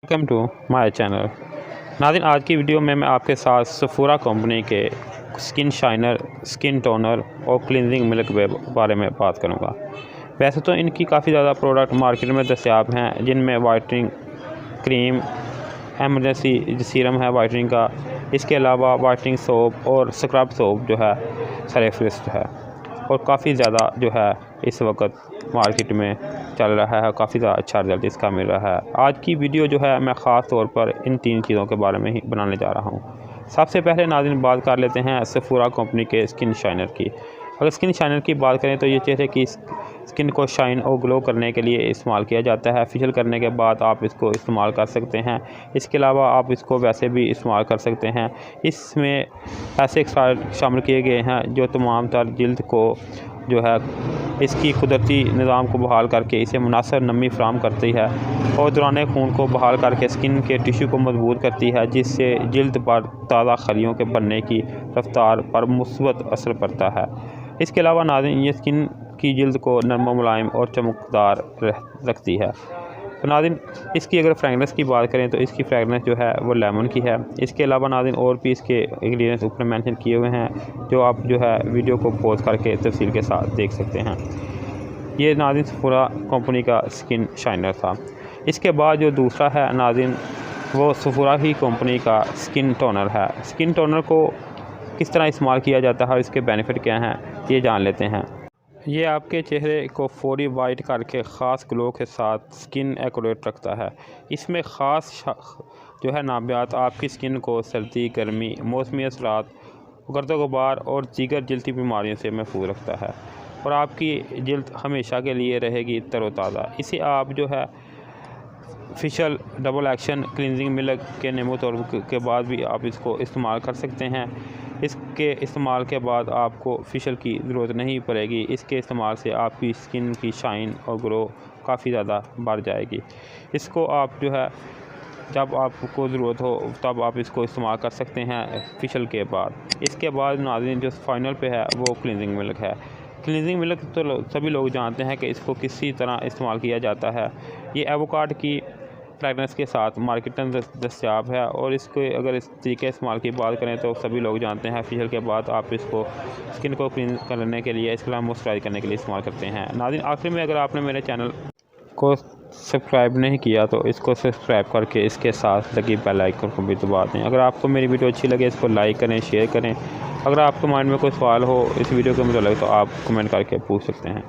Welcome to my channel. नाज़रीन, आज की वीडियो में मैं आपके साथ सफोरा कंपनी के स्किन शाइनर, स्किन टोनर और क्लींजिंग मिल्क के बारे में बात करूंगा। वैसे तो इनकी काफ़ी ज़्यादा प्रोडक्ट मार्केट में दस्तयाब हैं, जिनमें वाइटनिंग क्रीम, एमरजेंसी सीरम है वाइटनिंग का, इसके अलावा वाइटनिंग सोप और स्क्रब सोप जो है सरफेस्ट है और काफ़ी ज़्यादा जो है इस वक्त मार्केट में चल रहा है। काफ़ी ज़्यादा अच्छा रिजल्ट इसका मिल रहा है। आज की वीडियो जो है मैं ख़ास तौर पर इन 3 चीज़ों के बारे में ही बनाने जा रहा हूँ। सबसे पहले नाज़रीन बात कर लेते हैं सफोरा कंपनी के स्किन शाइनर की। अगर स्किन शाइनर की बात करें तो ये चेहरे की स्किन को शाइन और ग्लो करने के लिए इस्तेमाल किया जाता है। फेशियल करने के बाद आप इसको इस्तेमाल कर सकते हैं। इसके अलावा आप इसको वैसे भी इस्तेमाल कर सकते हैं। इसमें ऐसे शामिल किए गए हैं जो तमाम तर जिल्द को जो है इसकी कुदरती निज़ाम को बहाल करके इसे मुनासिब नमी फराहम करती है और दौरान खून को बहाल करके स्किन के टिश्यू को मजबूत करती है, जिससे जिल्द पर ताज़ा खलियों के बनने की रफ्तार पर मुस्बत असर पड़ता है। इसके अलावा नाज़रीन ये स्किन की जिल्द को नरम, मुलायम और चमकदार रखती है। तो नाज़रीन इसकी अगर फ्रेगनेंस की बात करें तो इसकी फ्रेगनेंस जो है वो लेमन की है। इसके अलावा नाज़रीन और भी इसके इंग्रेडिएंट्स ऊपर मेंशन किए हुए हैं, जो आप जो है वीडियो को पॉज करके तफसील के साथ देख सकते हैं। ये नाज़रीन सफोरा कंपनी का स्किन शाइनर था। इसके बाद जो दूसरा है नाज़रीन वो सफोरा ही कंपनी का स्किन टोनर है। स्किन टोनर को किस तरह इस्तेमाल किया जाता है और इसके बेनिफिट क्या हैं ये जान लेते हैं। ये आपके चेहरे को फौरी वाइट करके ख़ास ग्लो के साथ स्किन एक्यूरेट रखता है। इसमें ख़ास जो है नाबियात आपकी स्किन को सर्दी, गर्मी, मौसमी असरात, गर्द गुबार और दीगर जल्दी बीमारियों से महफूज रखता है और आपकी जल्द हमेशा के लिए रहेगी तरोताज़ा। इसे आप जो है facial double action cleansing milk के नेमो तौर के बाद भी आप इसको इस्तेमाल कर सकते हैं। इसके इस्तेमाल के बाद आपको फेशियल की ज़रूरत नहीं पड़ेगी। इसके इस्तेमाल से आपकी स्किन की शाइन और ग्लो काफ़ी ज़्यादा बढ़ जाएगी। इसको आप जो है जब आपको ज़रूरत हो तब आप इसको इस्तेमाल कर सकते हैं फेशियल के बाद। इसके बाद नाज़रीन जो फाइनल पे है वो क्लींजिंग मिल्क है। क्लींजिंग मिल्क तो सभी लोग जानते हैं कि इसको किसी तरह इस्तेमाल किया जाता है। ये एवोकाडो की फ्रेगनेंस के साथ मार्केट में दस्तयाब है और इसको अगर इस तरीके इस्तेमाल की बात करें तो सभी लोग जानते हैं फेशियल के बाद आप इसको स्किन को क्लीन करने के लिए, इसके अलावा मॉइस्चराइज करने के लिए इस्तेमाल करते हैं। नाज़रीन आखिर में अगर आपने मेरे चैनल को सब्सक्राइब नहीं किया तो इसको सब्सक्राइब करके इसके साथ लगी बेल आइकन को भी दबा दें। अगर आपको मेरी वीडियो अच्छी लगे इसको लाइक करें, शेयर करें। अगर आपके माइंड में कोई सवाल हो इस वीडियो के मुताबिक तो आप कमेंट करके पूछ सकते हैं।